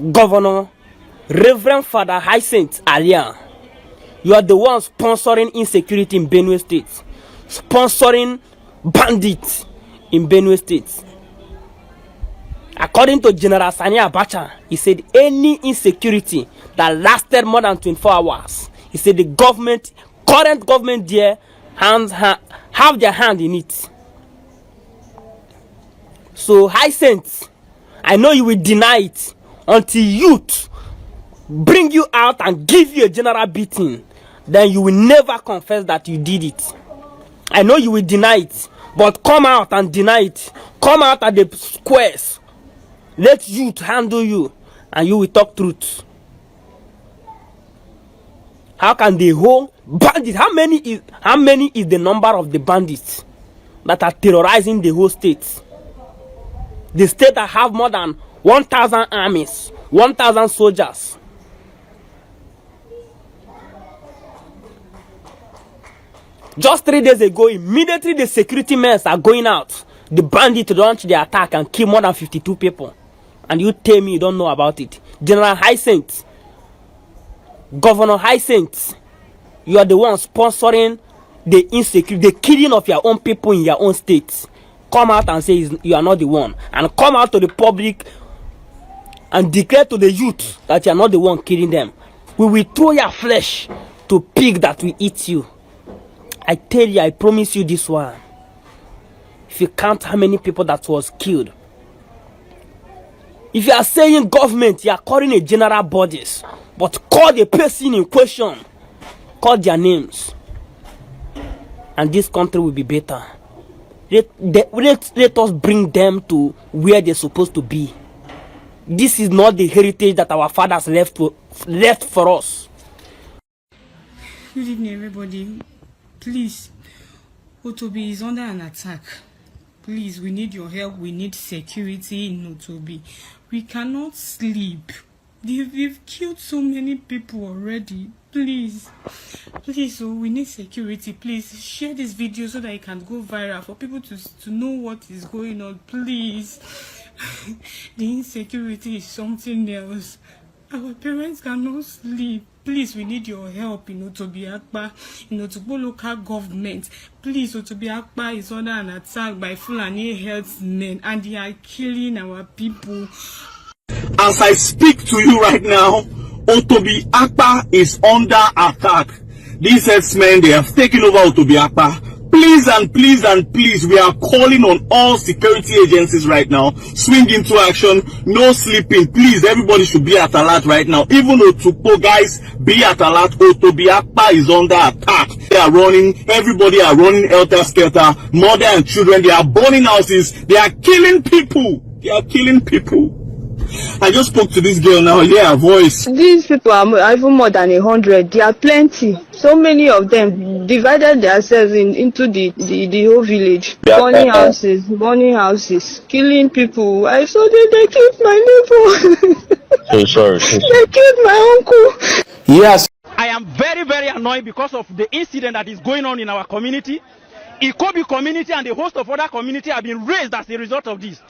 Governor, Reverend Father Hyacinth Alian, you are the one sponsoring insecurity in Benue State, sponsoring bandits in Benue State. According to General Sani Abacha, he said any insecurity that lasted more than 24 hours, he said the government, current government there, have their hand in it. So Hyacinth, I know you will deny it until youth bring you out and give you a general beating. Then you will never confess that you did it. I know you will deny it, but come out and deny it. Come out at the squares. Let youth handle you, and you will talk truth. How can the whole bandit? How many is the number of the bandits that are terrorizing the whole state? The state that have more than 1,000 armies, 1,000 soldiers. Just 3 days ago, immediately the security men are going out, the bandits launch the attack and kill more than 52 people. And you tell me you don't know about it. General Hyacinth, Governor Hyacinth, you are the one sponsoring the insecurity, the killing of your own people in your own state. Come out and say you are not the one. And come out to the public and declare to the youth that you are not the one killing them. We will throw your flesh to pig that will eat you. I tell you, I promise you this one. If you count how many people that was killed. If you are saying government, you are calling a general bodies. But call the person in question. Call their names. And this country will be better. Let us bring them to where they're supposed to be. This is not the heritage that our fathers left for us. Good evening, everybody. Please, Otobi is under an attack. Please, we need your help. We need security in Otobi. We cannot sleep. They've killed so many people already. Please, so we need security. Please share this video so that it can go viral for people to know what is going on. Please. The insecurity is something else. Our parents cannot sleep. Please, we need your help in Otobi Akpa, in Otobo local government. Please, Otobi Akpa is under an attack by Fulani herdsmen and they are killing our people. As I speak to you right now, Otobi Akpa is under attack. These herdsmen, they have taken over Otobi Akpa. Please and please and please, we are calling on all security agencies right now. Swing into action. No sleeping. Please, everybody should be at alert right now. Even Otupo guys, be at alert. Otobi Akpa is under attack. They are running. Everybody are running helter skelter. Mother and children, they are burning houses. They are killing people. They are killing people. I just spoke to this girl now. Yeah, her voice. These people are even more than 100. There are plenty. So many of them divided themselves into the whole village. Burning houses, killing people. I saw they killed my neighbor. So sorry. They killed my uncle. Yes. I am very, very annoyed because of the incident that is going on in our community. Ikobi community and a host of other communities have been raised as a result of this.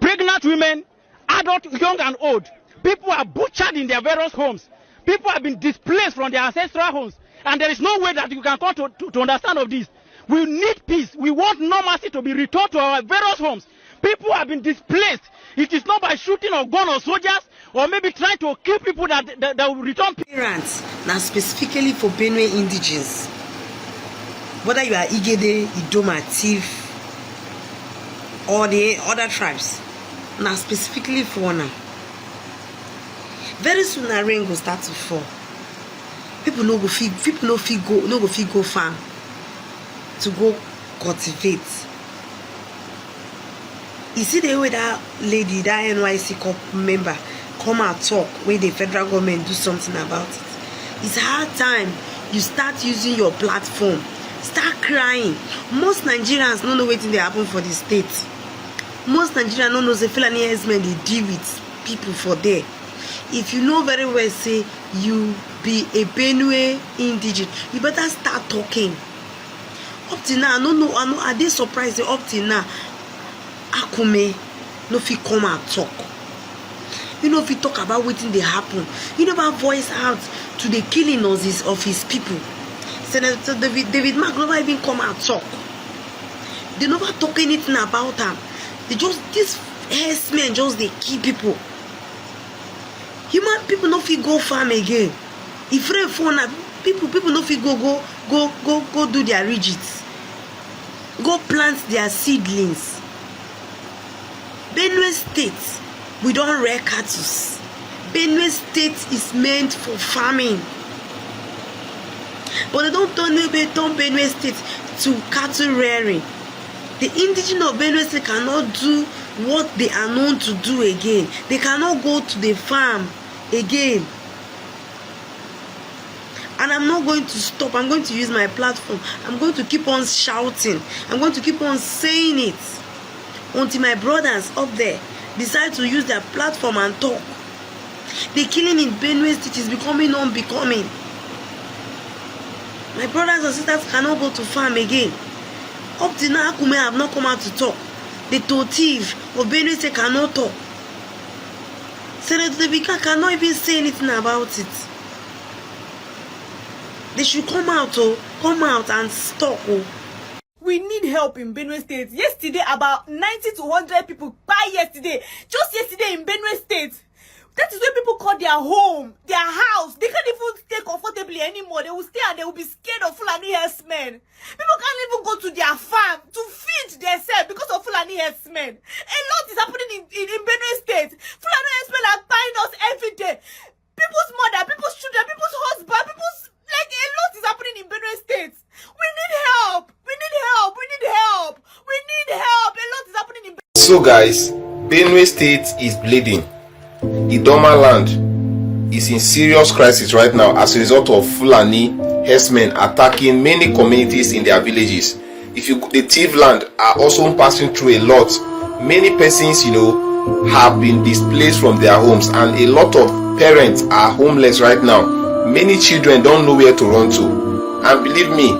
Pregnant women, adult, young and old. People are butchered in their various homes. People have been displaced from their ancestral homes. And there is no way that you can come to understand of this. We need peace. We want normalcy to be returned to our various homes. People have been displaced. It is not by shooting or gun or soldiers or maybe trying to kill people that will return peace. Rant, now specifically for Benue indigenes. Whether you are Igede, Idoma, Tiv, or the other tribes. Now specifically for now. Very soon the rain will start to fall. People no go go farm to go cultivate. You see the way that lady, that NYSC member come and talk when the federal government do something about it. It's hard time you start using your platform. Start crying. Most Nigerians don't know what they happen for the state. Most Nigerians don't know the Fulani herdsmen they deal with people for there. If you know very well, say you be a Benue indigene, you better start talking. Up till now, I know, are they surprised? Up till now, Akume no fit come and talk. You know, if he talk about wetin dey happen, you never voice out to the killing of his people. Senator David Mark never even come out talk. They never talk anything about am. They just, these herdsmen just dey kill people. Human people no fit go farm again. If rain fall na people no fit go do their ridges, go plant their seedlings. Benue State, we don rear cattle. Benue State is meant for farming, but they don't turn Benue State to cattle rearing. The indigenous of Benue State cannot do what they are known to do again. They cannot go to the farm again. And I'm not going to stop. I'm going to use my platform. I'm going to keep on shouting. I'm going to keep on saying it until my brothers up there decide to use their platform and talk. The killing in Benue State is becoming unbecoming. My brothers and sisters cannot go to farm again. Up till now, Akume have not come out to talk. The Totiv of Benue State cannot talk. Senator Devika cannot even say anything about it. They should come out and stop. We need help in Benue State. Yesterday, about 90 to 100 people died yesterday. Just yesterday in Benue State. That is where people call their home, their house. They can't even stay comfortably anymore. They will stay and they will be scared of Fulani herdsmen. People can't even go to their farm to feed themselves because of Fulani herdsmen. A lot is happening in Benue State. Fulani herdsmen are buying us every day. People's mother, people's children, people's husband, people's... Like, a lot is happening in Benue State. We need help. We need help. We need help. We need help. A lot is happening in Benue. So guys, Benue State is bleeding. Idoma land is in serious crisis right now as a result of Fulani herdsmen attacking many communities in their villages. The thief land are also passing through a lot. Many persons, have been displaced from their homes, and a lot of parents are homeless right now. Many children don't know where to run to. And believe me,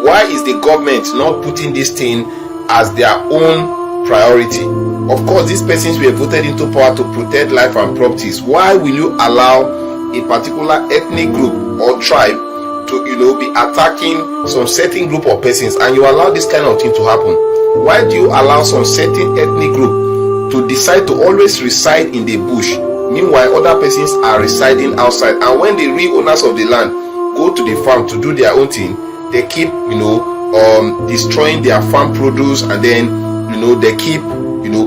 why is the government not putting this thing as their own priority? Of course, these persons were voted into power to protect life and properties. Why will you allow a particular ethnic group or tribe to, be attacking some certain group of persons, and you allow this kind of thing to happen? Why do you allow some certain ethnic group to decide to always reside in the bush? Meanwhile, other persons are residing outside, and when the real owners of the land go to the farm to do their own thing, they keep, destroying their farm produce, and then, they keep,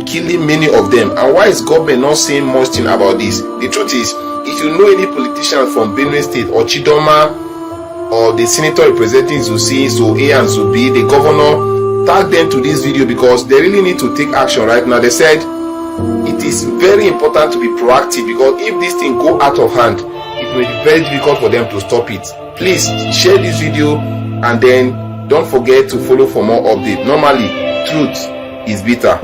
killing many of them. And why is government not saying much thing about this? The truth is, if you know any politician from Benue State or Chidoma, or the senator representing Zusi, Zoe and Zubi, the governor, tag them to this video, because they really need to take action right now. They said it is very important to be proactive, because if this thing go out of hand, it will be very difficult for them to stop it. Please share this video, and then don't forget to follow for more updates. Normally, truth is bitter.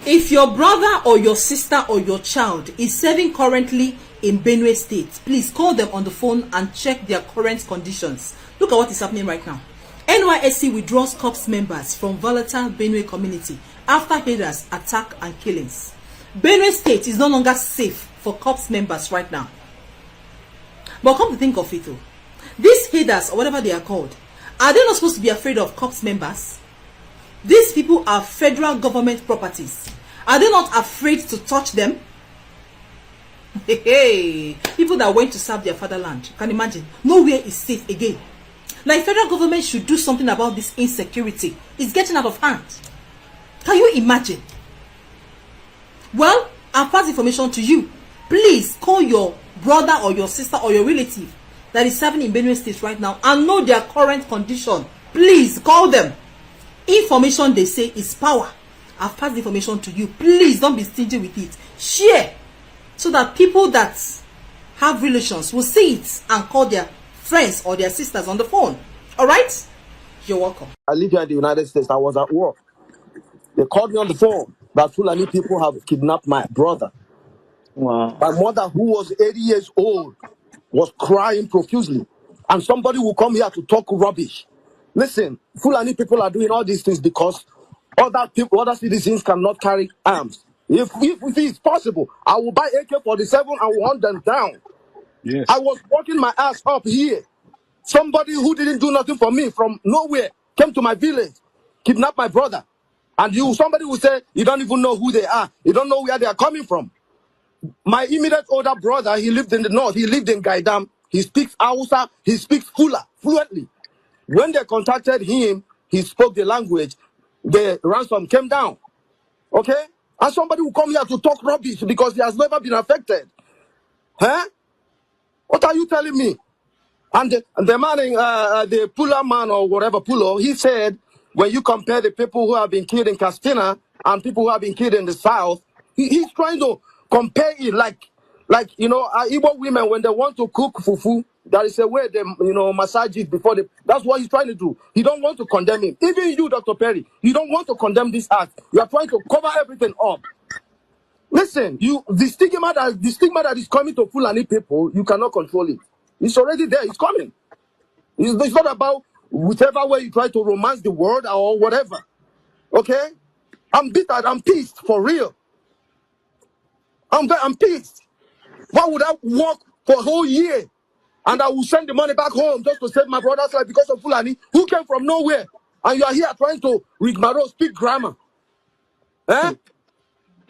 If your brother or your sister or your child is serving currently in Benue State, please call them on the phone and check their current conditions. Look at what is happening right now. NYSC withdraws corps members from volatile Benue community after herders attack and killings. Benue State is no longer safe for corps members right now. But come to think of it, these herders, or whatever they are called, are they not supposed to be afraid of corps members? These people are federal government properties. Are they not afraid to touch them? Hey, people that went to serve their fatherland, you can imagine, nowhere is safe again. Like, federal government should do something about this insecurity. It's getting out of hand. Can you imagine? Well, I'll pass information to you. Please call your brother or your sister or your relative that is serving in Benue State right now and know their current condition. Please call them. Information, they say, is power. I've passed the information to you. Please don't be stingy with it. Share so that people that have relations will see it and call their friends or their sisters on the phone. All right? You're welcome. I live here in the United States. I was at work. They called me on the phone that Fulani people have kidnapped my brother. Wow. My mother, who was 80 years old, was crying profusely. And somebody will come here to talk rubbish. Listen, Fulani people are doing all these things because other people, other citizens cannot carry arms. If it's possible, I will buy AK-47 and will hunt them down. Yes. I was working my ass up here. Somebody who didn't do nothing for me from nowhere came to my village, kidnapped my brother. And somebody will say, you don't even know who they are. You don't know where they are coming from. My immediate older brother, he lived in the north. He lived in Gaidam. He speaks Hausa. He speaks Fula fluently. When they contacted him, he spoke the language. The ransom came down. Okay? And somebody will come here to talk rubbish because he has never been affected. Huh? What are you telling me? And the man, the Pula man or whatever, Pulo, he said, when you compare the people who have been killed in Castina and people who have been killed in the south, he's trying to compare it like Igbo women, when they want to cook fufu, there is a way they, massage it before they, that's what he's trying to do. He don't want to condemn him. Even you, Dr. Perry, you don't want to condemn this act. You are trying to cover everything up. Listen, the stigma that is coming to Fulani people, you cannot control it. It's already there. It's coming. It's not about whichever way you try to romance the word or whatever. Okay? I'm bitter. I'm pissed for real. I'm pissed. Why would I work for a whole year and I will send the money back home just to save my brother's life because of Fulani who came from nowhere, and you are here trying to rigmarole, speak grammar? Eh?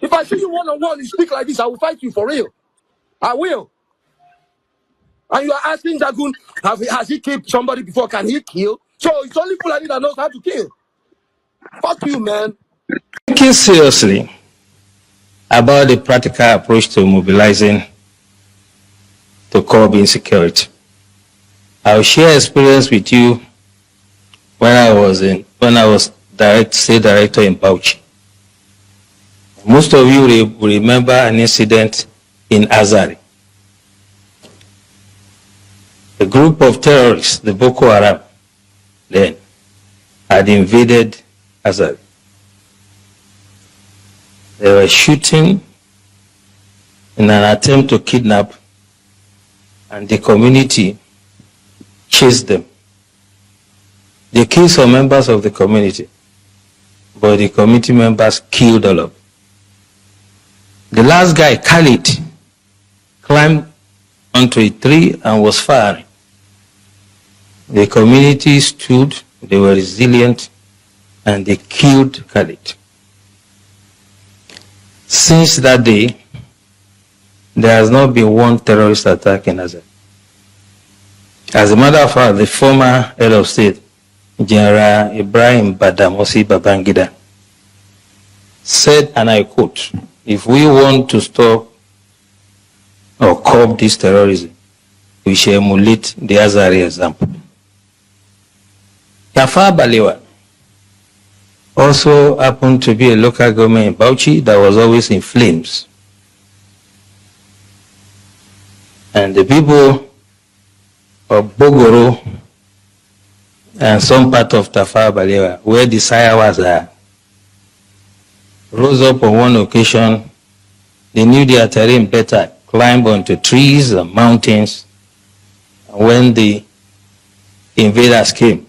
If I see you one-on-one, you speak like this, I will fight you for real. I will. And you are asking Jagun, has he killed somebody before? Can he kill? So it's only Fulani that knows how to kill. Fuck you, man. Thinking seriously about the practical approach to mobilizing to curb insecurity, I'll share experience with you when I was state director in Bauchi. Most of you will remember an incident in Azari. A group of terrorists, the Boko Haram, then had invaded Azari. They were shooting in an attempt to kidnap, and the community chased them. They killed some members of the community, but the community members killed all of them. The last guy, Khalid, climbed onto a tree and was firing. The community stood, they were resilient, and they killed Khalid. Since that day, there has not been one terrorist attack in Azari. As a matter of fact, the former head of state, General Ibrahim Badamasi Babangida, said, and I quote, if we want to stop or curb this terrorism, we shall emulate the Azari example. Tafawa Balewa also happened to be a local government in Bauchi that was always in flames. And the people of Bogoro and some part of Tafawa Balewa, where the Sayawas are, rose up on one occasion. They knew their terrain better, climbed onto trees and mountains. And when the invaders came,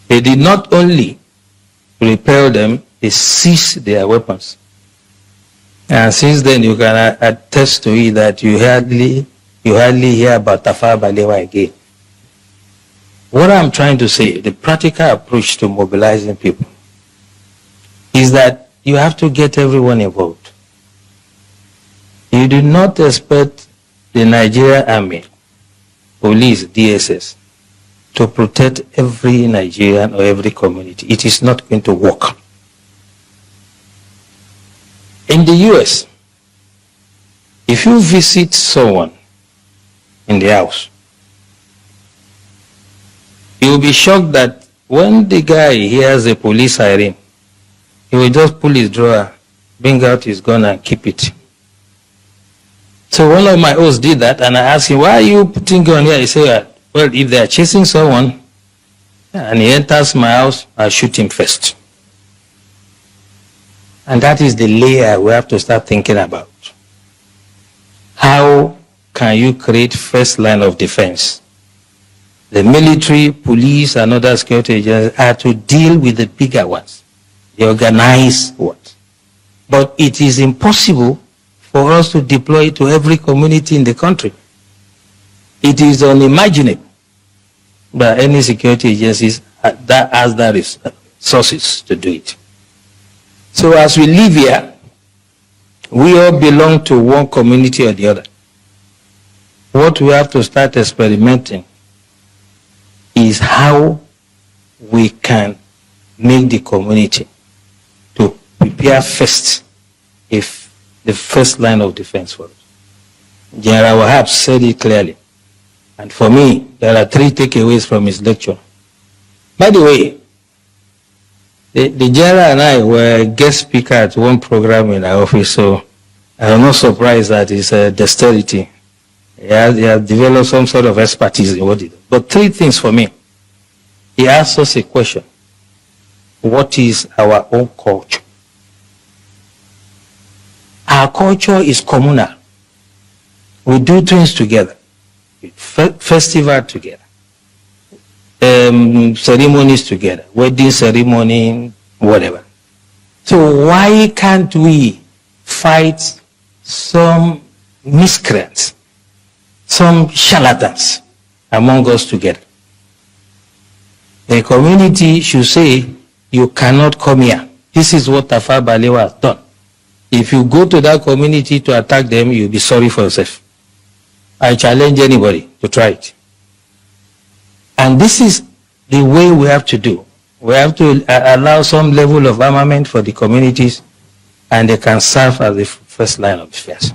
they did not only repel them, they seized their weapons. And since then, you can attest to it that you hardly hear about Tafawa Balewa again. What I'm trying to say, the practical approach to mobilizing people, is that you have to get everyone involved. You do not expect the Nigerian Army, police, DSS, to protect every Nigerian or every community. It is not going to work. In the US, if you visit someone in the house, you will be shocked that when the guy hears a police siren, he will just pull his drawer, bring out his gun and keep it. So one of my hosts did that, and I asked him, why are you putting gun here? He said, well, if they are chasing someone and he enters my house, I'll shoot him first. And that is the layer we have to start thinking about. How can you create first line of defense? The military, police, and other security agencies are to deal with the bigger ones, the organized ones. But it is impossible for us to deploy it to every community in the country. It is unimaginable that any security agencies that has the resources to do it. So as we live here, we all belong to one community or the other. What we have to start experimenting is how we can make the community to prepare first, if the first line of defense for us. General Wahab said it clearly. And for me, there are 3 takeaways from his lecture. By the way, the general and I were guest speaker at one program in our office, so I'm not surprised that his dexterity. He has developed some sort of expertise in what he does. But 3 things for me. He asked us a question. What is our own culture? Our culture is communal. We do things together. Festival together. Ceremonies together. Wedding ceremony, whatever. So why can't we fight some miscreants, some charlatans among us together? The community should say, you cannot come here. This is what Tafawa Balewa has done. If you go to that community to attack them, you'll be sorry for yourself. I challenge anybody to try it. And this is the way we have to do. We have to allow some level of armament for the communities, and they can serve as the first line of defense.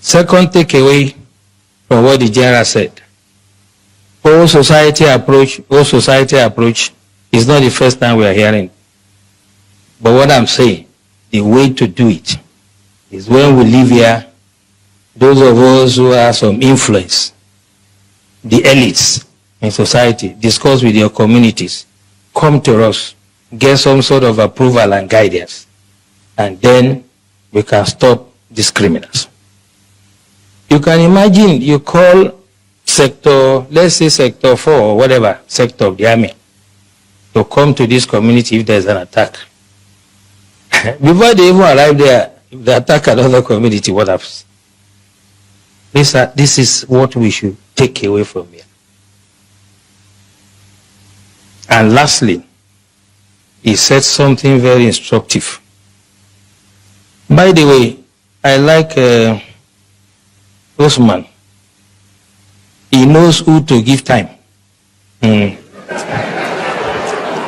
Second takeaway from what the general said. Whole society approach is not the first time we are hearing. But what I'm saying, the way to do it is when we live here, those of us who have some influence, the elites in society, discuss with your communities, come to us, get some sort of approval and guidance, and then we can stop these criminals. You can imagine you call sector, let's say sector 4 or whatever, sector of the army, to come to this community if there's an attack. Before they even arrive there, if they attack another community, what happens? This is what we should take away from here. And lastly, he said something very instructive. By the way, I like Osman. He knows who to give time.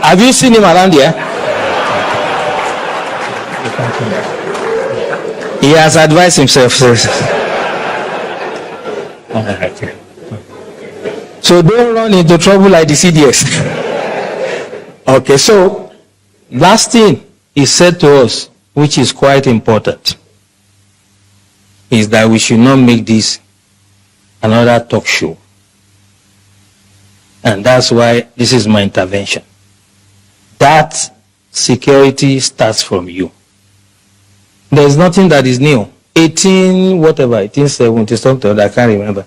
Have you seen him around here? He has advised himself. So don't run into trouble like the CDS. Okay, so last thing he said to us, which is quite important, is that we should not make this another talk show. And that's why this is my intervention. That security starts from you. There's nothing that is new. 1870 something, I can't remember.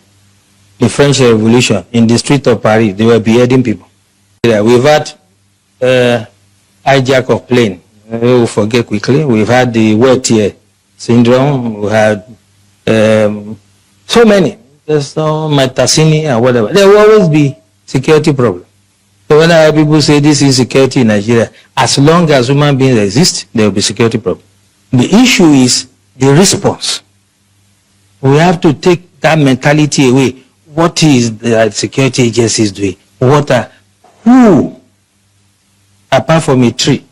The French Revolution, in the street of Paris, they were beheading people. We've had hijack of plane. We'll forget quickly. We've had the wet ear syndrome. We had so many. There's no Metasini and whatever. There will always be security problem. So when people say this is security in Nigeria, as long as human beings exist, there will be security problem. The issue is the response. We have to take that mentality away. What is the security agencies doing? Who, apart from a tree,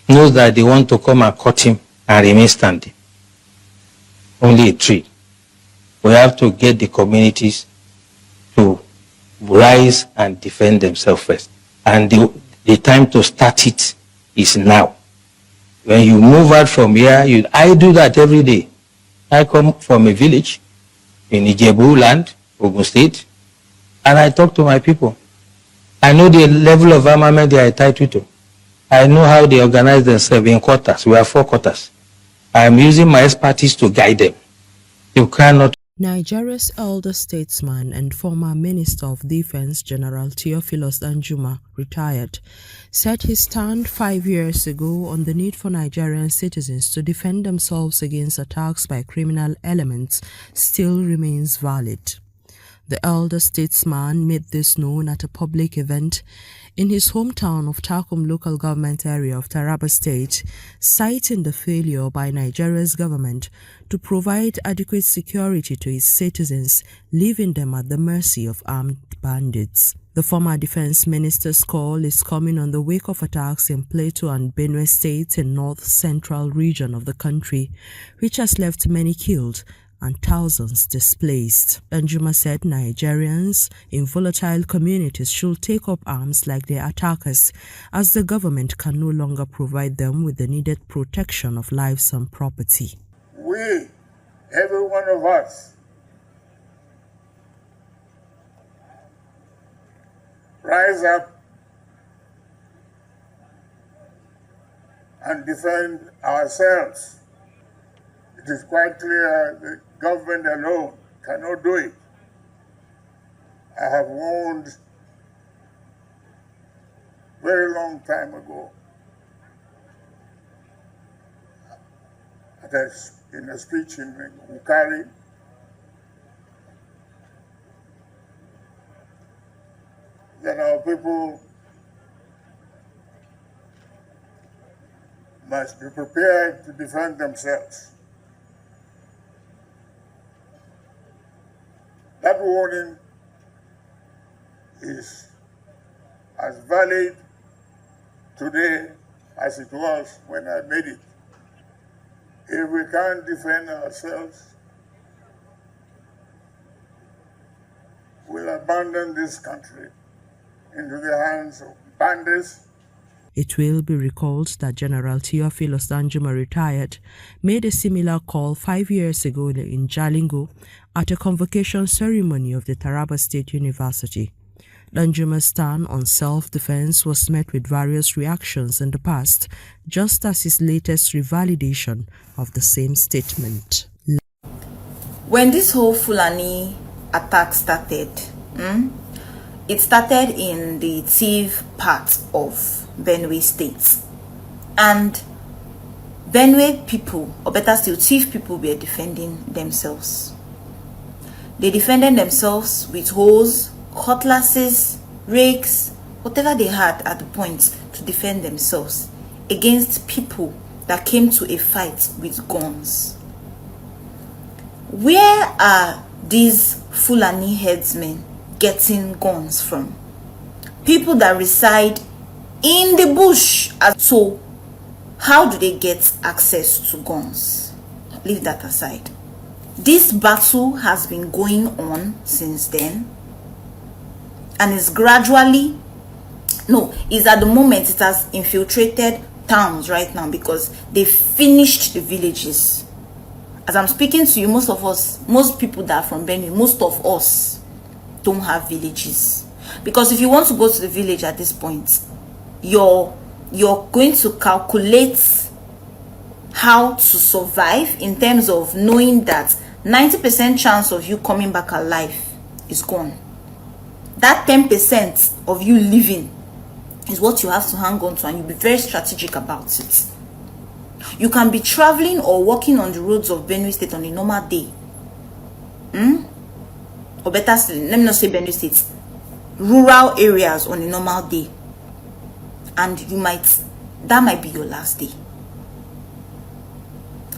knows that they want to come and cut him and remain standing? Only a tree. We have to get the communities to rise and defend themselves first. And the time to start it is now. When you move out from here, I do that every day. I come from a village in Ijebu land, Ogun State, and I talk to my people. I know the level of armament they are entitled to. I know how they organize themselves in quarters. We have 4 quarters. I am using my expertise to guide them. You cannot Nigeria's elder statesman and former Minister of Defense General Theophilus Danjuma, retired, said his stand 5 years ago on the need for Nigerian citizens to defend themselves against attacks by criminal elements still remains valid. The elder statesman made this known at a public event in his hometown of Takum local government area of Taraba State, citing the failure by Nigeria's government to provide adequate security to its citizens, leaving them at the mercy of armed bandits. The former defense minister's call is coming on the wake of attacks in Plateau and Benue states in north-central region of the country, which has left many killed and thousands displaced. Danjuma said Nigerians in volatile communities should take up arms like their attackers, as the government can no longer provide them with the needed protection of lives and property. We, every one of us, rise up and defend ourselves. It is quite clear the government alone cannot do it. I have warned very long time ago in a speech in Ukari that our people must be prepared to defend themselves. That warning is as valid today as it was when I made it. If we can't defend ourselves, we'll abandon this country into the hands of bandits. It will be recalled that General Theophilus Danjuma, retired, made a similar call 5 years ago in Jalingo at a convocation ceremony of the Taraba State University. Danjuma's stand on self-defense was met with various reactions in the past, just as his latest revalidation of the same statement. When this whole Fulani attack started, it started in the Tiv part of Benue State, and Benue people, or better still, Tiv people, were defending themselves. They defended themselves with hoes, cutlasses, rakes, whatever they had at the point to defend themselves against people that came to a fight with guns. Where are these Fulani headsmen getting guns from? People that reside in the bush. So how do they get access to guns? Leave that aside. This battle has been going on since then, and is gradually, is at the moment it has infiltrated towns right now, because they finished the villages. As I'm speaking to you, most people that are from Benue, most of us don't have villages, because if you want to go to the village at this point, you're going to calculate how to survive in terms of knowing that 90% chance of you coming back alive is gone. That 10% of you living is what you have to hang on to, and you'll be very strategic about it. You can be traveling or walking on the roads of Benue State on a normal day. Or better still, let me not say Benue State, rural areas on a normal day. And that might be your last day.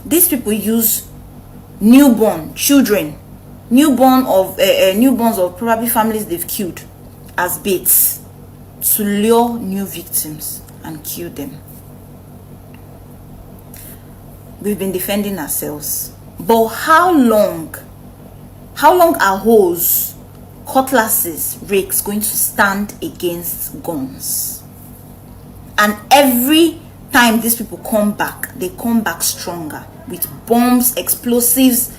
These people use newborn children, newborns of probably families they've killed, as baits to lure new victims and kill them. We've been defending ourselves, but how long are hoes, cutlasses, rakes going to stand against guns? And every time these people come back, they come back stronger with bombs, explosives.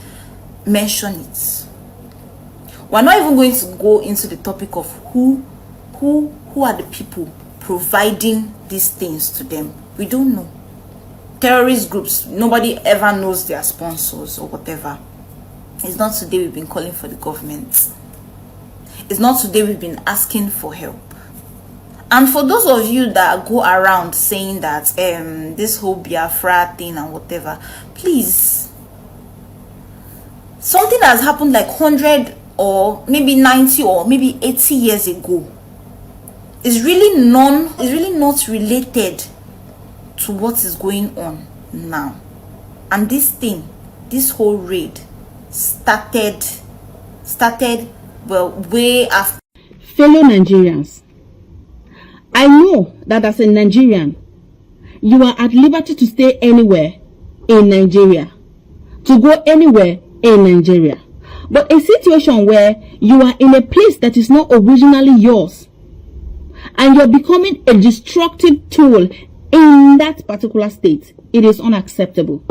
Mention it. We're not even going to go into the topic of who are the people providing these things to them. We don't know. Terrorist groups, nobody ever knows their sponsors or whatever. It's not today we've been calling for the government. It's not today we've been asking for help. And for those of you that go around saying that this whole Biafra thing and whatever, please, something that has happened like 100 or maybe 90 or maybe 80 years ago is really not related to what is going on now. And this whole raid started well way after. Fellow Nigerians, I know that as a Nigerian, you are at liberty to stay anywhere in Nigeria, to go anywhere in Nigeria. But a situation where you are in a place that is not originally yours, and you're becoming a destructive tool in that particular state, it is unacceptable.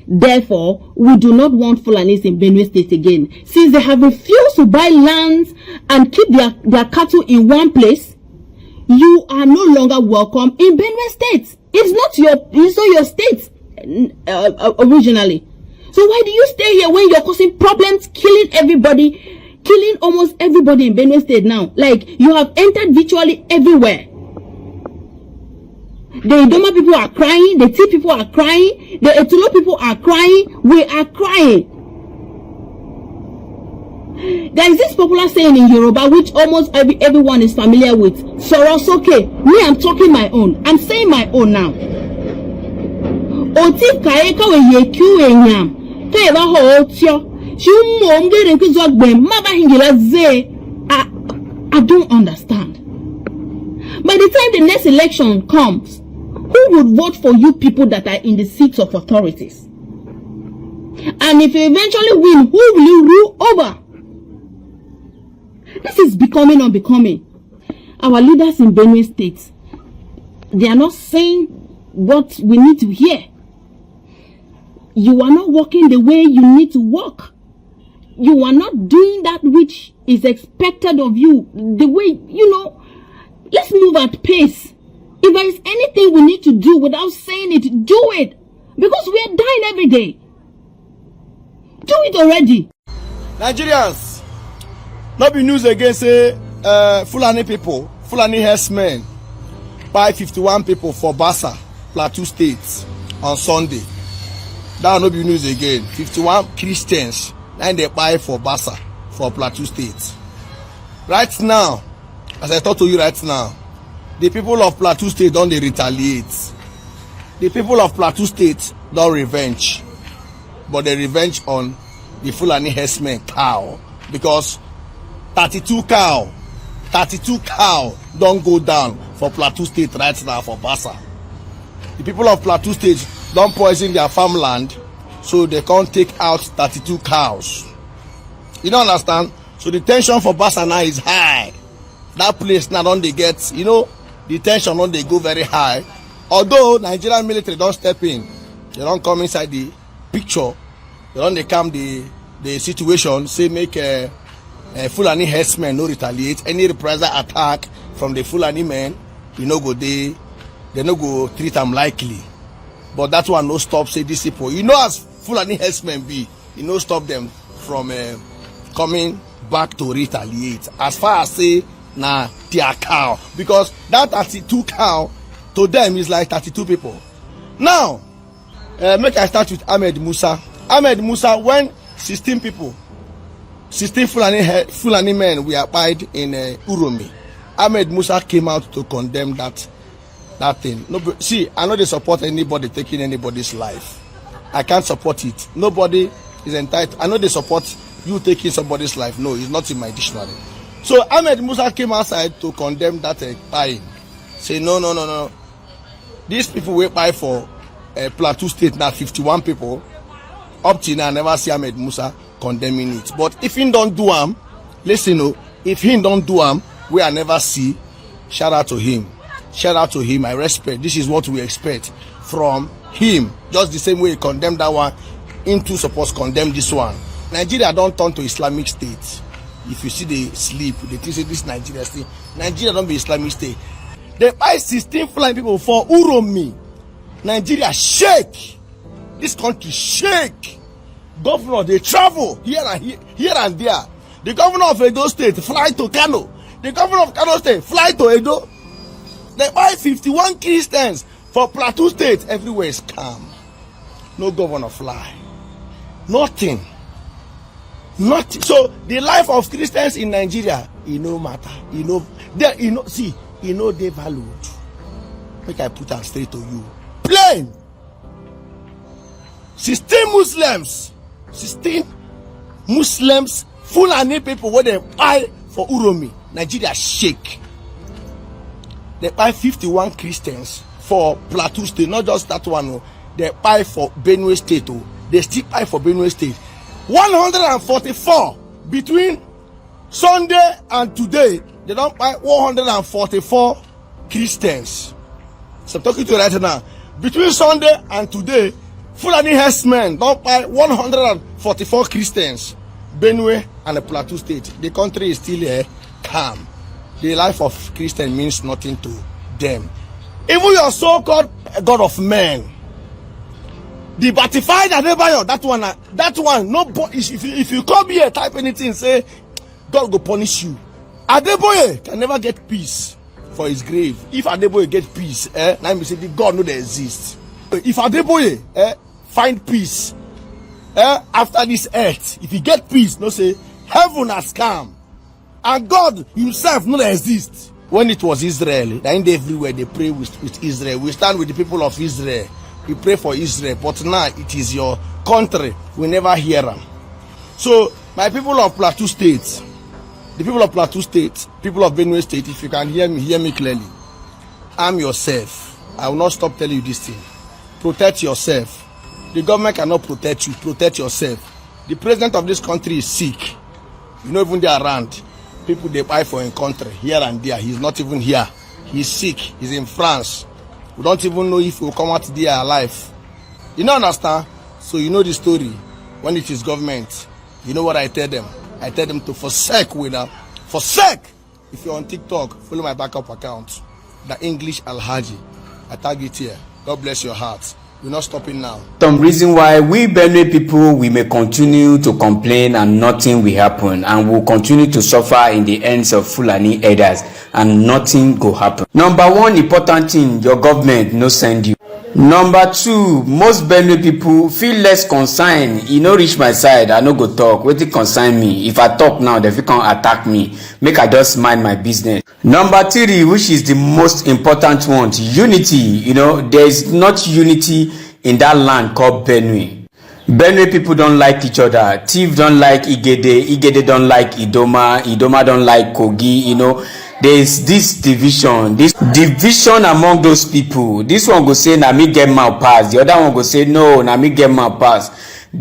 Therefore, we do not want Fulanis in Benue State again. Since they have refused to buy lands and keep their cattle in one place, you are no longer welcome in Benue State. It's not your state originally. So why do you stay here when you're causing problems, killing everybody, killing almost everybody in Benue State now? Like, you have entered virtually everywhere. The Idoma people are crying, the T people are crying, the Etulo people are crying, we are crying. There is this popular saying in Yoruba which almost everyone is familiar with. Sorosoke. Me, I'm talking my own. I'm saying my own now. Oti kaeka we yeku enyam. Kaeva ho otio. I don't understand. By the time the next election comes, who would vote for you people that are in the seats of authorities? And if you eventually win, who will you rule over? This is becoming unbecoming. Our leaders in Benue State, they are not saying what we need to hear. You are not working the way you need to work. You are not doing that which is expected of you. The way, let's move at pace. If there is anything we need to do without saying it, do it. Because we are dying every day. Do it already. Nigerians, not be news again say Fulani people, Fulani herdsmen buy 51 people for Bassa, Plateau State on Sunday. That will not be news again. 51 Christians, and they buy for Bassa, for Plateau State. Right now, as I talk to you right now, the people of Plateau State don't they retaliate. The people of Plateau State don't revenge. But they revenge on the Fulani herdsmen cow. Because 32 cow don't go down for Plateau State right now for Bassa. The people of Plateau State don't poison their farmland, so they can't take out 32 cows. You don't understand? So the tension for Bassa now is high. That place now don't they get, the tension don't they go very high. Although Nigerian military don't step in, they don't come inside the picture, they don't they calm the situation, say make Fulani herdsmen no retaliate. Any reprisal attack from the Fulani men, they no go treat them likely. But that one no stop say this people. As Fulani herdsmen be, no stop them from coming back to retaliate. As far as say their cow, because that 32 cow to them is like 32 people. Now, make I start with Ahmed Musa. Ahmed Musa, when 16 Fulani men were abide in Uromi, Ahmed Musa came out to condemn that thing. See, I know they support anybody taking anybody's life. I can't support it. Nobody is entitled. I know they support you taking somebody's life. No, it's not in my dictionary. So Ahmed Musa came outside to condemn that buying. Say no. These people will buy for Plateau State now 51 people. Up till now I never see Ahmed Musa condemning it. But if he don't do him, listen, if he don't do him, we I never see. Shout out to him. Shout out to him. I respect. This is what we expect from him. Just the same way he condemned that one, him too supposed to condemn this one. Nigeria don't turn to Islamic State. If you see they sleep, they think say this Nigeria state. Nigeria don't be Islamic State. They buy 16 flying people for Uromi. Nigeria shake. This country shake. Governor, they travel here and there. The governor of Edo State fly to Kano. The governor of Kano State fly to Edo. They buy 51 Christians for Plateau State. Everywhere is calm. No governor fly. Nothing. Nothing. So the life of Christians in Nigeria, no matter. See, they valued. Make I put that straight to you. Plain. 16 Muslims, Fulani people, where they buy for Uromi. Nigeria shake. They buy 51 Christians for Plateau State, not just that one. They buy for Benue State. They still buy for Benue State. 144 between Sunday and today. They don't buy 144 Christians. So I'm talking to you right now. Between Sunday and today, Fulani herdsmen don't buy 144 Christians. Benue and the Plateau State. The country is still calm. The life of Christian means nothing to them. Even your so-called God of men, the batified Adebayo, that one, no. If you come here, type anything, say God will punish you. Adeboye can never get peace for his grave. If Adeboye get peace, now me say the God know they exist. If Adeboye find peace after this earth, if he get peace, no say heaven has come and God himself no exist. When it was Israel, then everywhere they pray with Israel. We stand with the people of Israel. We pray for Israel, but now it is your country. We never hear them. So my people of Plateau State, the people of Plateau State, people of Benue State, if you can hear me clearly, arm yourself. I will not stop telling you this thing. Protect yourself. The government cannot protect you. Protect yourself. The president of this country is sick. You know, even they are around. People they buy for in country here and there. He's not even here. He's sick. He's in France. We don't even know if he'll come out there alive. You don't understand? So you know the story. When it is government, you know what I tell them? I tell them to forsake with them. Forsake! If you're on TikTok, follow my backup account. The English Alhaji. I tag it here. God bless your heart. We're not stopping now. Some reason why we Benue people, we may continue to complain and nothing will happen, and we'll continue to suffer in the hands of Fulani elders and nothing will happen. Number one important thing, your government no send you. Number two, most Benue people feel less concerned. You no reach my side, I no go talk. Wetin concern me? If I talk now, they fit come attack me. Make I just mind my business. Number three, which is the most important one, unity. You know, there is not unity in that land called Benue. Benue people don't like each other. Thief don't like Igede. Igede don't like Idoma. Idoma don't like Kogi. You know, there's this division among those people. This one go say na me get mouth pass. The other one go say no, na me get mouth pass.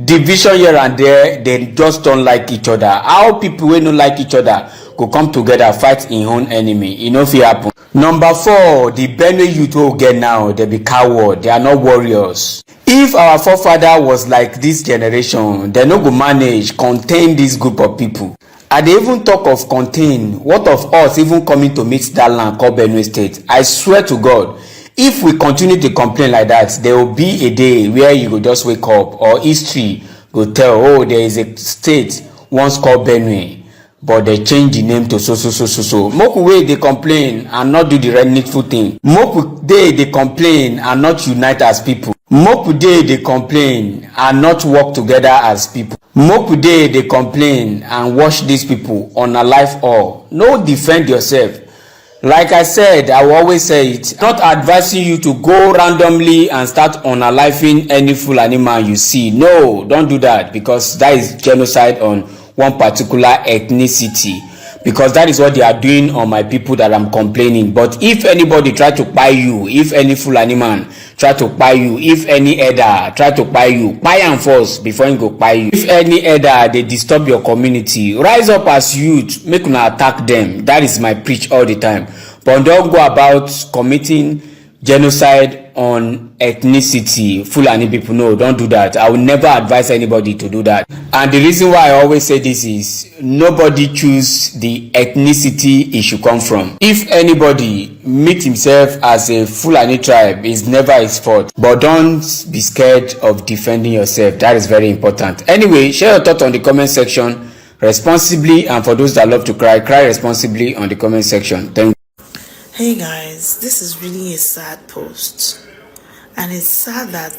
Division here and there. They just don't like each other. How people wey no like each other go come together fight in own enemy? You know if it happen. Number four, the Benue youth will get now, they be coward. They are not warriors. If our forefather was like this generation, they no go manage contain this group of people. And they even talk of contain. What of us even coming to meet that land called Benue State? I swear to God, if we continue to complain like that, there will be a day where you go just wake up or history go tell, oh, there is a state once called Benue, but they change the name to so. Moku way they complain and not do the right needful thing. Moku day they complain and not unite as people. Moku day they complain and not work together as people. Moku day they complain and watch these people on a life all. No, defend yourself. Like I said, I will always say it. Not advising you to go randomly and start unaliving any Fulani man you see. No, don't do that, because that is genocide on one particular ethnicity, because that is what they are doing on my people that I'm complaining. But if anybody try to buy you, if any Fulani man try to buy you, if any elder try to buy you, buy and force before you go buy you. If any elder they disturb your community, rise up as youth, make una attack them. That is my preach all the time. But don't go about committing genocide on ethnicity, Fulani people. No, don't do that. I will never advise anybody to do that. And the reason why I always say this is nobody choose the ethnicity he should come from. If anybody meet himself as a Fulani tribe, it's never his fault. But don't be scared of defending yourself. That is very important. Anyway, share your thoughts on the comment section responsibly, and for those that love to cry, cry responsibly on the comment section. Thank you. Hey guys, this is really a sad post, and it's sad that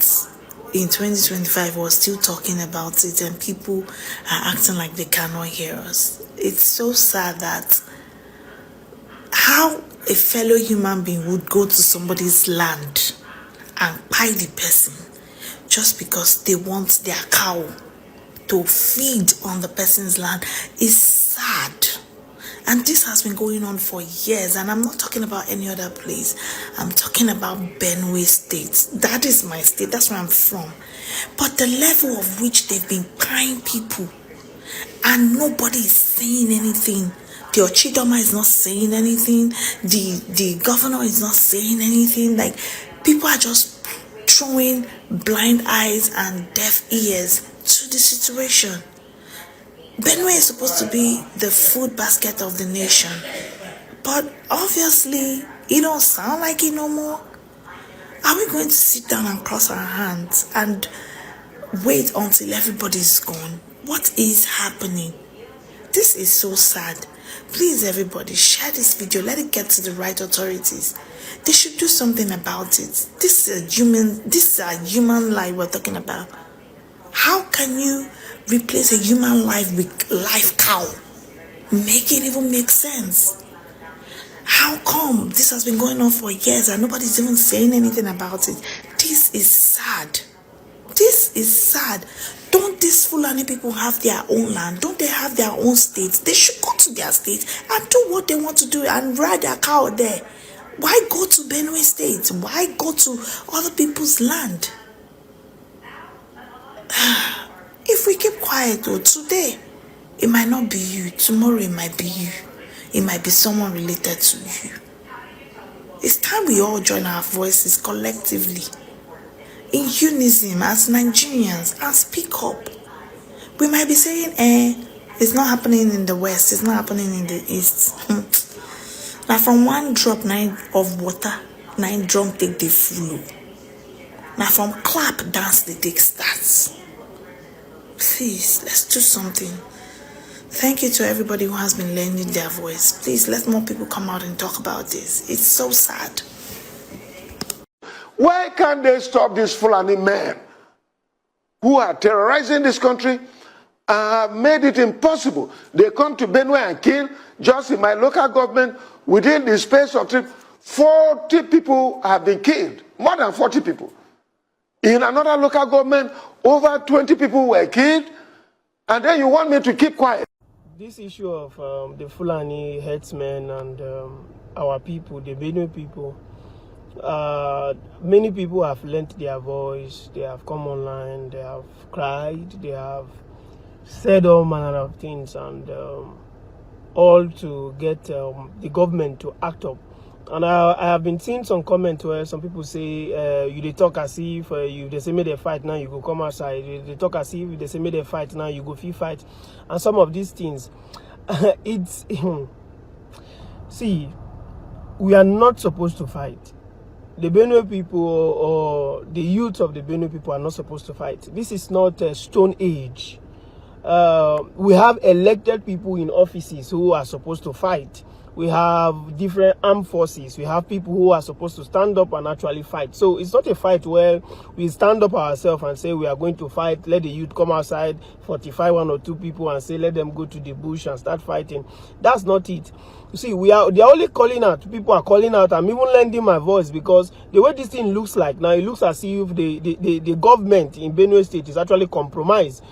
in 2025 we're still talking about it and people are acting like they cannot hear us. It's so sad that how a fellow human being would go to somebody's land and buy the person just because they want their cow to feed on the person's land is sad. And this has been going on for years, and I'm not talking about any other place. I'm talking about Benue State. That is my state. That's where I'm from. But the level of which they've been buying people, and nobody is saying anything. The Ochidoma is not saying anything. The governor is not saying anything. Like, people are just throwing blind eyes and deaf ears to the situation. Benue is supposed to be the food basket of the nation, but obviously it don't sound like it no more. Are we going to sit down and cross our hands and wait until everybody's gone? What is happening? This is so sad. Please everybody, share this video. Let it get to the right authorities. They should do something about it. This is a human life we're talking about. How can you replace a human life with live cow? Make it even make sense. How come this has been going on for years and nobody's even saying anything about it? This is sad. This is sad. Don't these Fulani people have their own land? Don't they have their own states? They should go to their state and do what they want to do and ride their cow there. Why go to Benue State? Why go to other people's land? If we keep quiet though, today it might not be you, tomorrow it might be you, it might be someone related to you. It's time we all join our voices collectively in unison as Nigerians and speak up. We might be saying, it's not happening in the west, it's not happening in the east. Now from one drop of water, 9 drum take the flow. Now from clap dance the take starts. Please, let's do something. Thank you to everybody who has been lending their voice. Please, let more people come out and talk about this. It's so sad. Why can't they stop these Fulani men who are terrorizing this country and have made it impossible? They come to Benue and kill. Just in my local government, within the space of 40 people have been killed. More than 40 people. In another local government, over 20 people were killed, and then you want me to keep quiet. This issue of the Fulani herdsmen and our people, the Benue people, many people have lent their voice, they have come online, they have cried, they have said all manner of things, and all to get the government to act up. And I have been seeing some comments where some people say, you they talk as if you they say make they fight now, you go come outside. They talk as if they say make they fight now, you go fight. And some of these things, it's see, we are not supposed to fight. The Benue people or the youth of the Benue people are not supposed to fight. This is not a stone age. We have elected people in offices who are supposed to fight. We have different armed forces. We have people who are supposed to stand up and actually fight. So it's not a fight where we stand up ourselves and say we are going to fight, let the youth come outside, 45 1 or 2 people, and say let them go to the bush and start fighting. That's not it. You see, they're only calling out. People are calling out. I'm even lending my voice because the way this thing looks like now, it looks as if the government in Benue State is actually compromised.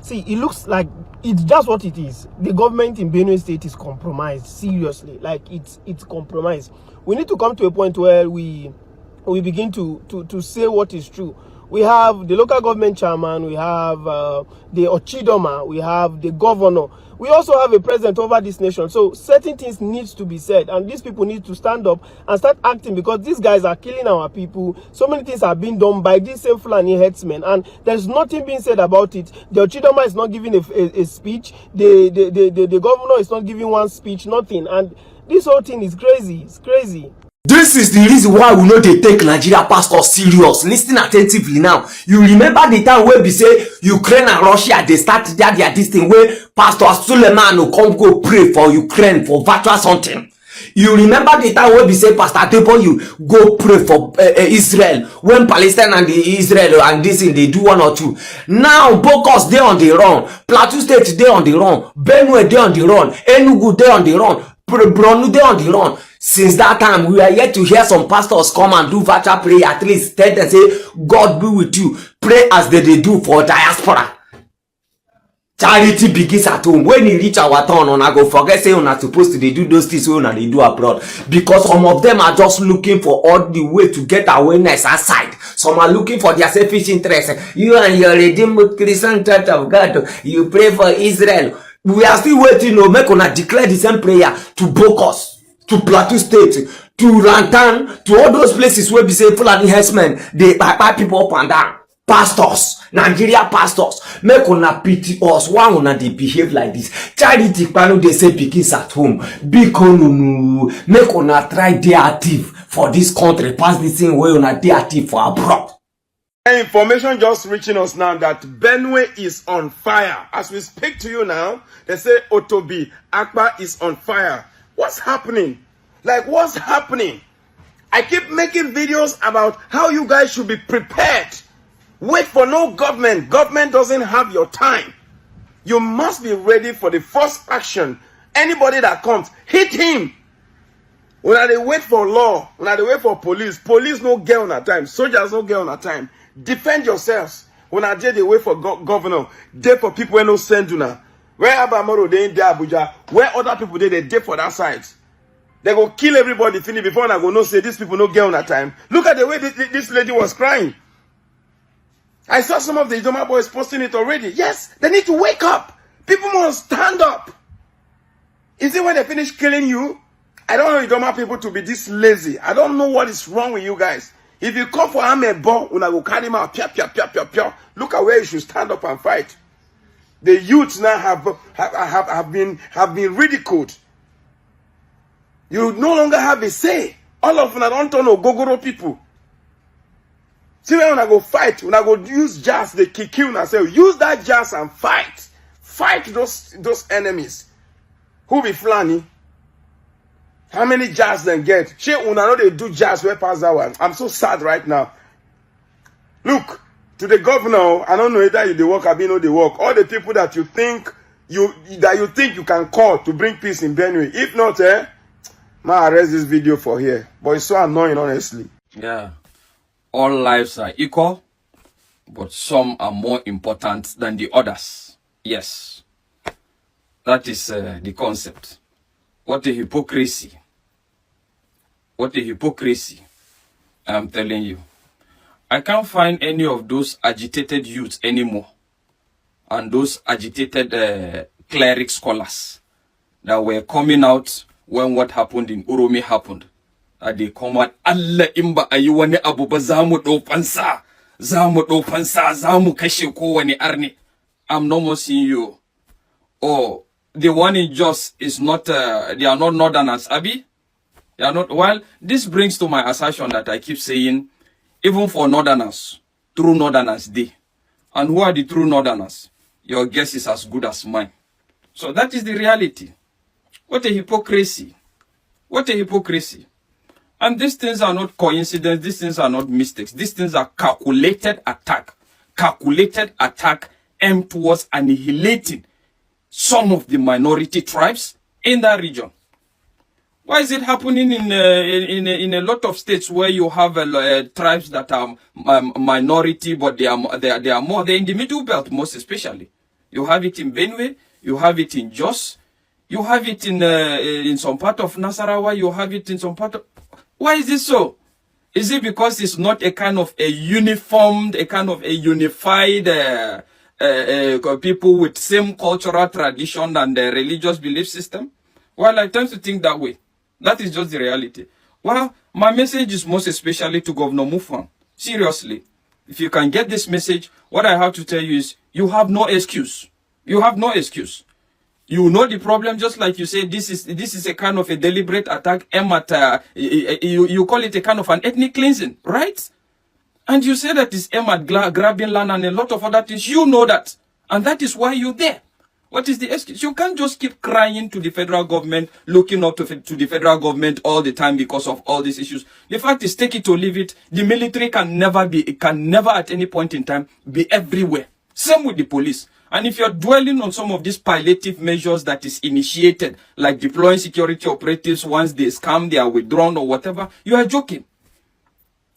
See, it looks like it's just what it is. The government in Benue State is compromised. Seriously, like it's compromised. We need to come to a point where we begin to say what is true. We have the local government chairman, we have the Ochidoma, we have the governor, we also have a president over this nation. So certain things needs to be said, and these people need to stand up and start acting, because these guys are killing our people. So many things are being done by these same Fulani headsmen, and there's nothing being said about it. The Chidoma is not giving a speech. The governor is not giving one speech, nothing. And this whole thing is crazy. It's crazy. This is the reason why we know they take Nigeria pastors serious. Listen attentively now. You remember the time where we say Ukraine and Russia, they started their this thing where Pastor Suleiman will come go pray for Ukraine for virtual something. You remember the time where we say Pastor Debo, you go pray for Israel when Palestine and the Israel and this thing they do one or two. Now Bokos they on the run, Plateau State they on the run, Benue they on the run, Enugu they on the run, Bronu they on the run. Since that time, we are yet to hear some pastors come and do virtual prayer, at least tell them, say, God be with you. Pray as they do for diaspora. Charity begins at home. When you reach our turn, on I go forget say you're not supposed to do those things when they do abroad. Because some of them are just looking for all the way to get awareness aside. Some are looking for their selfish interest. You and your Redeemed Christian Church of God, you pray for Israel. We are still waiting to make una declare the same prayer to Bokos, to Plateau State, to Rantan, to all those places where we say Fulani herdsmen, they buy people up and down. Pastors, Nigeria pastors, make una pity us. Why una they behave like this? Charity pano they say begins at home. Because make una try dey active for this country. Pass this thing where una dey active for abroad. Information just reaching us now that Benue is on fire. As we speak to you now, they say Otobi Akpa is on fire. What's happening? Like, what's happening? I keep making videos about how you guys should be prepared. Wait for no government. Government doesn't have your time. You must be ready for the first action. Anybody that comes, hit him. When they wait for law, when they wait for police, police no get on a time. Soldiers no get on a time. Defend yourselves. When they wait for governor, they for people who no send you now. Where Abamoro they in there Abuja, where other people they for that side. They go kill everybody finish before I go no say these people no get on a time. Look at the way this lady was crying. I saw some of the Idoma boys posting it already. Yes, they need to wake up. People must stand up. Is it when they finish killing you? I don't know Idoma people to be this lazy. I don't know what is wrong with you guys. If you come for Amebo, when I go carry him out, look at where you should stand up and fight. The youths now have been ridiculed. You no longer have a say. All of them don't turn Ogogoro people. See when I go fight, when I go use jazz, they kick you and say, use that jazz and fight. Fight those enemies. Who be Fulani? How many jazz they get? She una know they do jazz where pass that one. I'm so sad right now. Look, to the governor, I don't know either they work or they know they work. All the people that you think you can call to bring peace in Benue. If not, I arrest this video for here. But it's so annoying, honestly. Yeah. All lives are equal, but some are more important than the others. Yes. That is the concept. What a hypocrisy. What a hypocrisy. I'm telling you. I can't find any of those agitated youths anymore. And those agitated cleric scholars that were coming out when what happened in Uromi happened. They come out, Allah imba ayuwane abuba zamu do pansa, zamu kashe kowani arni. I'm no more seeing you. Oh, the one in Jos is not, they are not northerners, Abi. They are not, well, this brings to my assertion that I keep saying, even for northerners, true northerners, they. And who are the true northerners? Your guess is as good as mine. So that is the reality. What a hypocrisy. What a hypocrisy. And these things are not coincidence. These things are not mistakes. These things are calculated attack. Calculated attack aimed towards annihilating some of the minority tribes in that region. Why is it happening in a lot of states where you have tribes that are minority, but they are more, they're in the middle belt most especially. You have it in Benue, you have it in Jos, you have it in some part of Nasarawa, you have it in some part of... Why is this so? Is it because it's not a kind of a uniformed, a kind of a unified people with same cultural tradition and religious belief system? Well, I tend to think that way. That is just the reality. Well, my message is most especially to Governor Mufwang. Seriously, if you can get this message, what I have to tell you is you have no excuse. You have no excuse. You know the problem, just like you say, this is a kind of a deliberate attack, you call it a kind of an ethnic cleansing, right? And you say that it's aimed at grabbing land and a lot of other things. You know that. And that is why you're there. What is the excuse? You can't just keep crying to the federal government, looking up to the federal government all the time because of all these issues. The fact is, take it or leave it. The military can never at any point in time be everywhere. Same with the police. And if you're dwelling on some of these palliative measures that is initiated, like deploying security operatives once they scam, they are withdrawn or whatever, you are joking.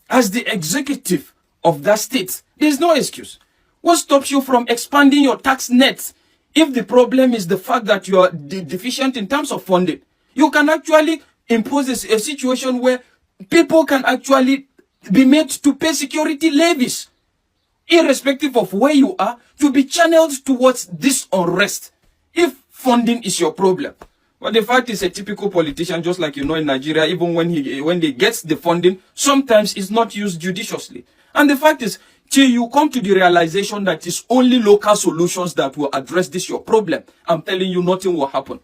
As the executive of that state, there's no excuse. What stops you from expanding your tax nets? If the problem is the fact that you are deficient in terms of funding, you can actually impose a situation where people can actually be made to pay security levies, irrespective of where you are, to be channeled towards this unrest, if funding is your problem. But the fact is, a typical politician, just like you know in Nigeria, even when he gets the funding, sometimes it's not used judiciously. And the fact is, till you come to the realization that it's only local solutions that will address this your problem, I'm telling you, nothing will happen.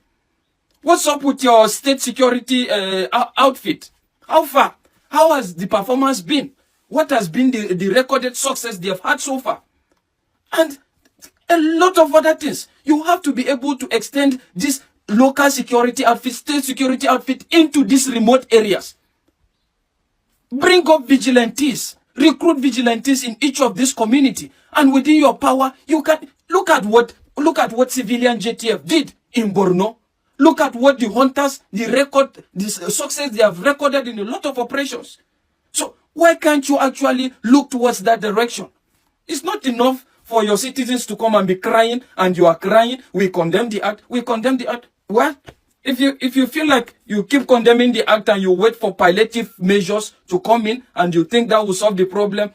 What's up with your state security outfit? How far? How has the performance been? What has been the recorded success they have had so far? And a lot of other things. You have to be able to extend this local security outfit, state security outfit into these remote areas. Bring up vigilantes. Recruit vigilantes in each of this community. And within your power, you can look at what civilian JTF did in Borno. Look at what the hunters, the success they have recorded in a lot of operations. So why can't you actually look towards that direction? It's not enough for your citizens to come and be crying, and you are crying, we condemn the act, we condemn the act. Well, if you feel like you keep condemning the act and you wait for palliative measures to come in and you think that will solve the problem,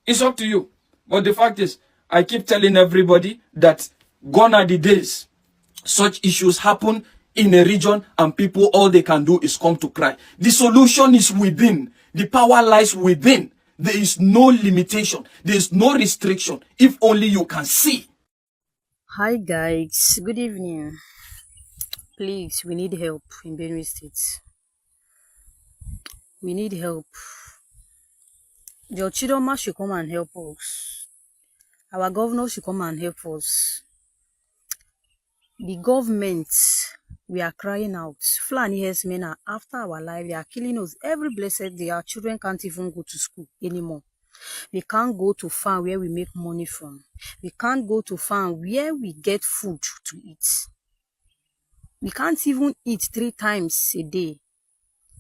it's up to you. But the fact is, I keep telling everybody that gone are the days such issues happen in a region and people, all they can do is come to cry. The solution is within. The power lies within. There is no limitation. There is no restriction. If only you can see. Hi guys, good evening. Please, we need help in Benue State. We need help. The Ochidoma should come and help us. Our governor should come and help us. The government, we are crying out. Fulani herdsmen are after our life. They are killing us every blessed day. Our children can't even go to school anymore. We can't go to farm where we make money from. We can't go to farm where we get food to eat. We can't even eat 3 times a day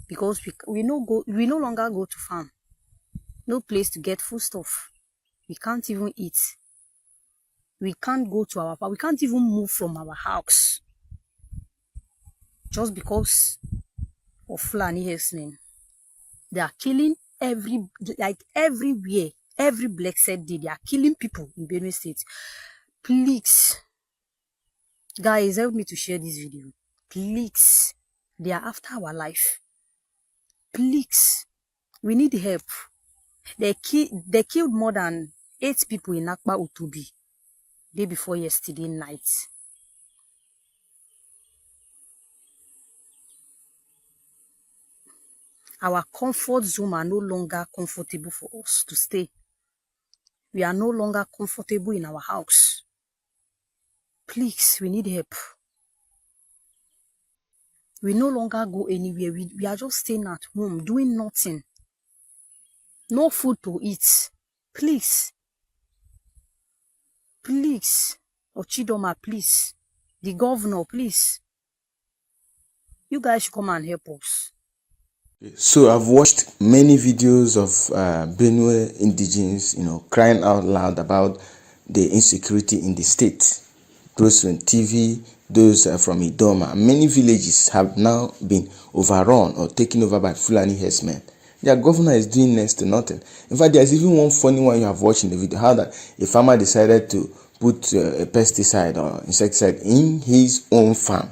because we no longer go to farm. No place to get food stuff. We can't even eat. We can't go to our farm. We can't even move from our house just because of Fulani herdsmen. They are killing everywhere, every blessed day. They are killing people in Benue State. Please, guys, help me to share this video. Please, they are after our life. Please, we need help. They killed more than 8 people in Akpa Utubi day before yesterday night. Our comfort zone are no longer comfortable for us to stay. We are no longer comfortable in our house. Please, we need help. We no longer go anywhere. We are just staying at home, doing nothing. No food to eat. Please. Please. Ochidoma, please. The governor, please. You guys should come and help us. So I've watched many videos of Benue indigenes, crying out loud about the insecurity in the state. Those on TV, those from Idoma. Many villages have now been overrun or taken over by Fulani herdsmen. Their governor is doing next to nothing. In fact, there's even one funny one you have watched in the video, how that a farmer decided to put a pesticide or insecticide in his own farm.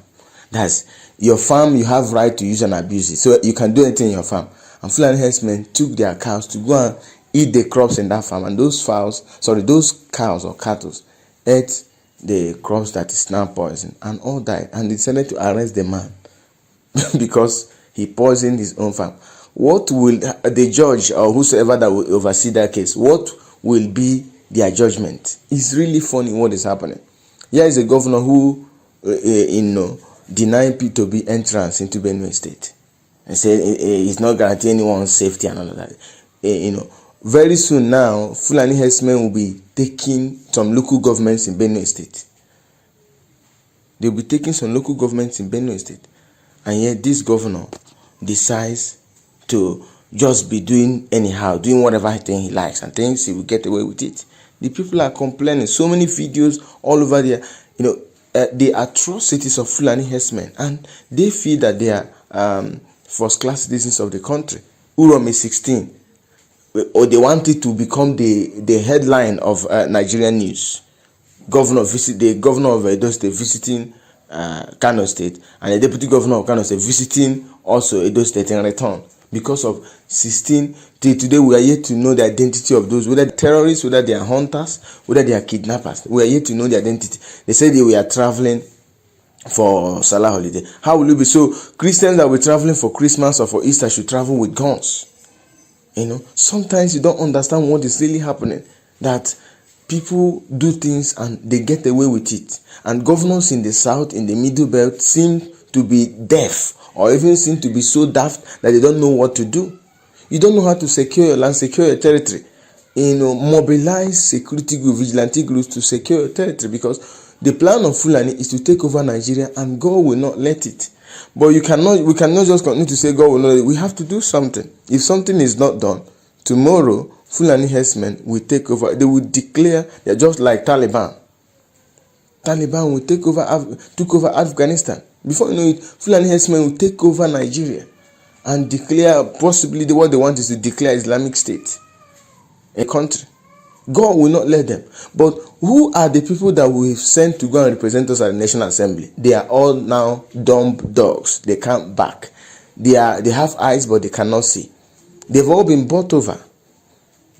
That's your farm, you have right to use and abuse it. So you can do anything in your farm. And Fulani herdsmen took their cows to go and eat the crops in that farm. And those cows or cattle ate the crops that is now poisoned and all died. And they decided to arrest the man because he poisoned his own farm. What will the judge or whosoever that will oversee that case, what will be their judgment? It's really funny what is happening. Here is a governor who, denying P2B entrance into Benue State and say he's not guaranteeing anyone's safety and all of that. Very soon now, Fulani herdsmen will be taking some local governments in Benue State. They'll be taking some local governments in Benue State. And yet this governor decides to just be doing anyhow, doing whatever thing he likes and thinks he will get away with it. The people are complaining. So many videos all over there, the atrocities of Fulani herdsmen, and they feel that they are first-class citizens of the country. Urom is 16, or they want it to become the headline of Nigerian news. The governor of Edo State visiting Kano State, and the deputy governor of Kano State visiting also Edo State in return. Because of 16, till today we are yet to know the identity of those, whether terrorists, whether they are hunters, whether they are kidnappers. We are yet to know the identity. They said they were traveling for Salah holiday. How will it be so? Christians that were traveling for Christmas or for Easter should travel with guns. Sometimes you don't understand what is really happening. That people do things and they get away with it. And governors in the south, in the middle belt, seem to be deaf, or even seem to be so daft that they don't know what to do. You don't know how to secure your land, secure your territory. Mobilize security groups, vigilante groups to secure your territory, because the plan of Fulani is to take over Nigeria, and God will not let it. But we cannot just continue to say God will not let it. We have to do something. If something is not done, tomorrow Fulani herdsmen will take over. They will declare they're just like Taliban. Taliban will took over Afghanistan. Before you know it, Fulani herdsmen will take over Nigeria and declare, possibly what they want is to declare Islamic State a country. God will not let them. But who are the people that we've sent to go and represent us at the National Assembly? They are all now dumb dogs. They can't back. They have eyes, but they cannot see. They've all been bought over.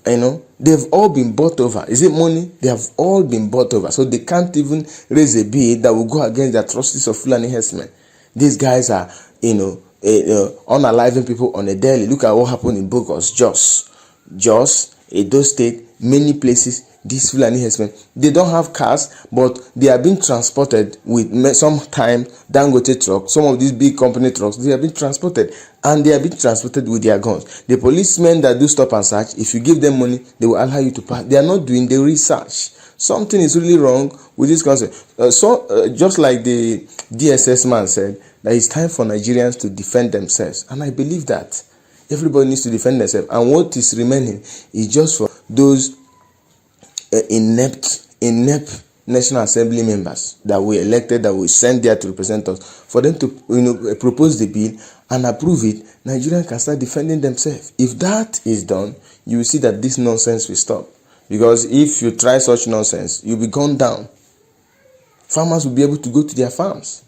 They've all been bought over. Is it money? They have all been bought over. So they can't even raise a bill that will go against the atrocities of Fulani herdsmen. These guys are, unaliving people on a daily. Look at what happened in Bogos, Jos, Edo State, many places. These Fulani herdsmen, they don't have cars, but they are being transported with sometimes Dangote trucks. Some of these big company trucks, they are being transported, and they are being transported with their guns. The policemen that do stop and search, if you give them money, they will allow you to pass. They are not doing the research. Something is really wrong with this concept. Just like the DSS man said, that it's time for Nigerians to defend themselves, and I believe that everybody needs to defend themselves. And what is remaining is just for those inept National Assembly members that we elected, that we sent there to represent us, for them to propose the bill and approve it. Nigerians can start defending themselves. If that is done, you will see that this nonsense will stop. Because if you try such nonsense, you'll be gone down. Farmers will be able to go to their farms.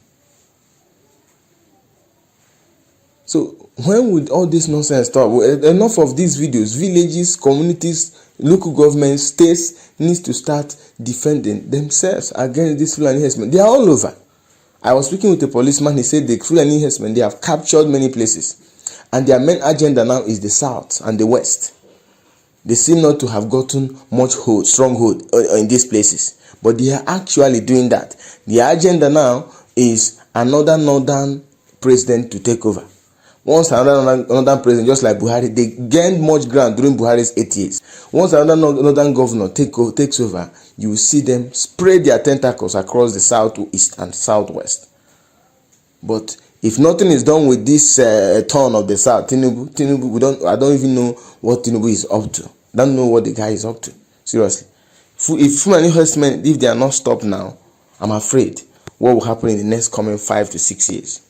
So when will all this nonsense stop? Enough of these videos. Villages, communities, local governments, states needs to start defending themselves against these Fulani herdsmen. They are all over. I was speaking with a policeman. He said the Fulani herdsmen, they have captured many places, and their main agenda now is the south and the west. They seem not to have gotten much stronghold in these places, but they are actually doing that. The agenda now is another northern president to take over. Once another president, just like Buhari, they gained much ground during Buhari's 8 years. Once another northern governor takes over, you will see them spread their tentacles across the southeast and southwest. But if nothing is done with this turn of the south, Tinubu, I don't even know what Tinubu is up to. I don't know what the guy is up to. Seriously. If Fulani herdsmen, if they are not stopped now, I'm afraid what will happen in the next coming 5 to 6 years.